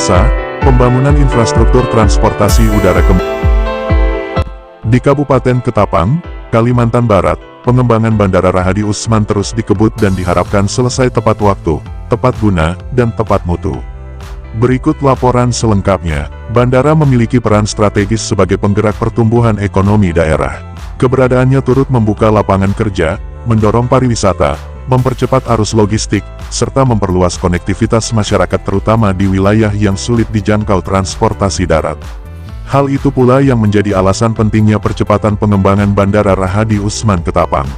Pemirsa, pembangunan infrastruktur transportasi udara di Kabupaten Ketapang, Kalimantan Barat, pengembangan Bandara Rahadi Usman terus dikebut dan diharapkan selesai tepat waktu, tepat guna, dan tepat mutu. Berikut laporan selengkapnya. Bandara memiliki peran strategis sebagai penggerak pertumbuhan ekonomi daerah. Keberadaannya turut membuka lapangan kerja, mendorong pariwisata, mempercepat arus logistik, serta memperluas konektivitas masyarakat terutama di wilayah yang sulit dijangkau transportasi darat. Hal itu pula yang menjadi alasan pentingnya percepatan pengembangan Bandara Rahadi Usman Ketapang.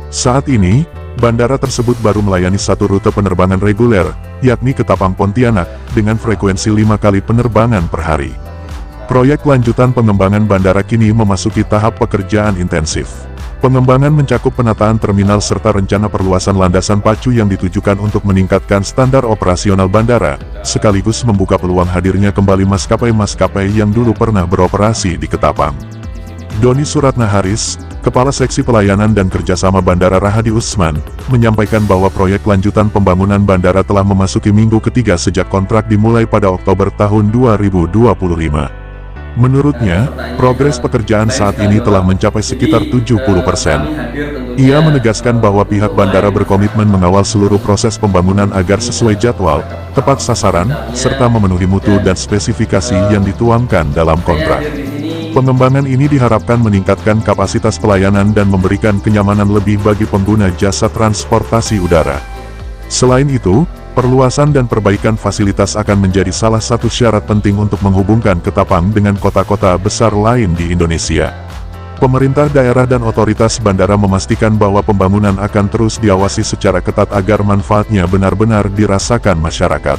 Saat ini, bandara tersebut baru melayani satu rute penerbangan reguler, yakni Ketapang Pontianak, dengan frekuensi 5 kali penerbangan per hari. Proyek lanjutan pengembangan bandara kini memasuki tahap pekerjaan intensif. Pengembangan mencakup penataan terminal serta rencana perluasan landasan pacu yang ditujukan untuk meningkatkan standar operasional bandara, sekaligus membuka peluang hadirnya kembali maskapai-maskapai yang dulu pernah beroperasi di Ketapang. Doni Suratna Haris, Kepala Seksi Pelayanan dan Kerjasama Bandara Rahadi Usman, menyampaikan bahwa proyek lanjutan pembangunan bandara telah memasuki minggu ketiga sejak kontrak dimulai pada Oktober tahun 2025. Menurutnya, progres pekerjaan saat ini telah mencapai sekitar 70%. Ia menegaskan bahwa pihak bandara berkomitmen mengawal seluruh proses pembangunan agar sesuai jadwal, tepat sasaran, serta memenuhi mutu dan spesifikasi yang dituangkan dalam kontrak. Pengembangan ini diharapkan meningkatkan kapasitas pelayanan dan memberikan kenyamanan lebih bagi pengguna jasa transportasi udara. Selain itu, perluasan dan perbaikan fasilitas akan menjadi salah satu syarat penting untuk menghubungkan Ketapang dengan kota-kota besar lain di Indonesia. Pemerintah daerah dan otoritas bandara memastikan bahwa pembangunan akan terus diawasi secara ketat agar manfaatnya benar-benar dirasakan masyarakat.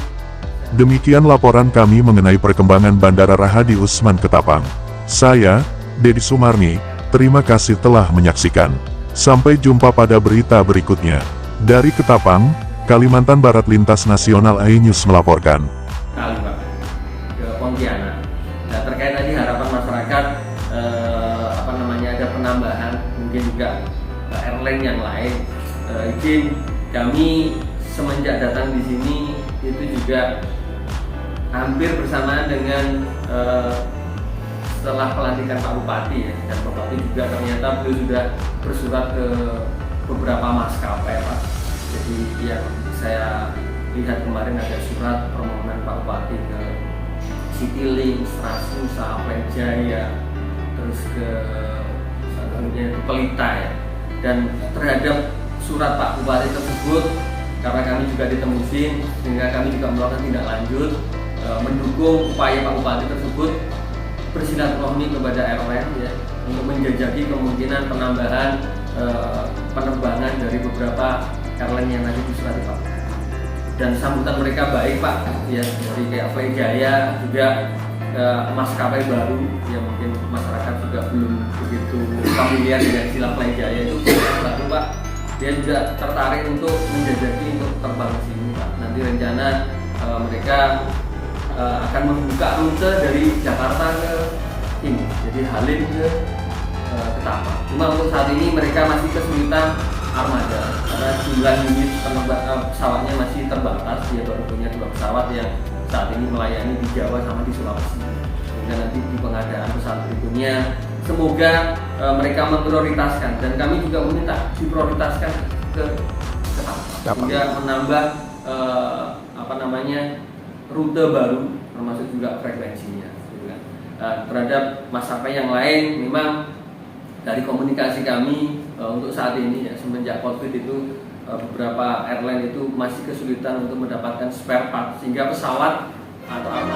Demikian laporan kami mengenai perkembangan Bandara Rahadi Usman Ketapang. Saya, Dedi Sumarni, terima kasih telah menyaksikan. Sampai jumpa pada berita berikutnya. Dari Ketapang, Kalimantan Barat, Lintas Nasional iNews melaporkan. Kali Pak, ke Pontianak. Nah, terkait tadi harapan masyarakat, ada penambahan, mungkin juga airline yang lain. Izin kami semenjak datang di sini itu juga hampir bersamaan dengan setelah pelantikan Pak Bupati ya, dan Pak Bupati juga ternyata beliau sudah bersurat ke beberapa maskapai Pak. Jadi yang saya lihat kemarin ada surat permohonan Pak Bupati ke Citylink, Strasusa, Apply Jaya, terus ke Pelita ya. Dan terhadap surat Pak Bupati tersebut, karena kami juga ditembusin, sehingga kami juga melakukan tindak lanjut mendukung upaya Pak Bupati tersebut bersilaturahmi kepada airline ya, untuk menjajaki kemungkinan penambahan penerbangan dari beberapa airline yang nanti disulati Pak. Dan sambutan mereka baik Pak, ya dari kayak Apply Jaya juga maskapai baru yang mungkin masyarakat juga belum begitu familiar dengan istilah Apply Jaya itu baru Pak. Dia juga tertarik untuk menjajaki untuk terbang ke sini Pak. Nanti rencana mereka akan membuka rute dari Jakarta ke ini, jadi Halim ke Ketapang. Cuma untuk saat ini mereka masih kesulitan armada karena jumlah unit pesawatnya masih terbatas. Dia baru punya 2 pesawat yang saat ini melayani di Jawa sama di Sulawesi. Sehingga nanti di pengadaan pesawat berikutnya semoga mereka memprioritaskan, dan kami juga meminta diprioritaskan ke Ketapang sehingga menambah rute baru termasuk juga frekuensinya gitu kan. Terhadap maskapai yang lain memang dari komunikasi kami untuk saat ini ya, semenjak Covid itu beberapa airline itu masih kesulitan untuk mendapatkan spare part sehingga pesawat atau apa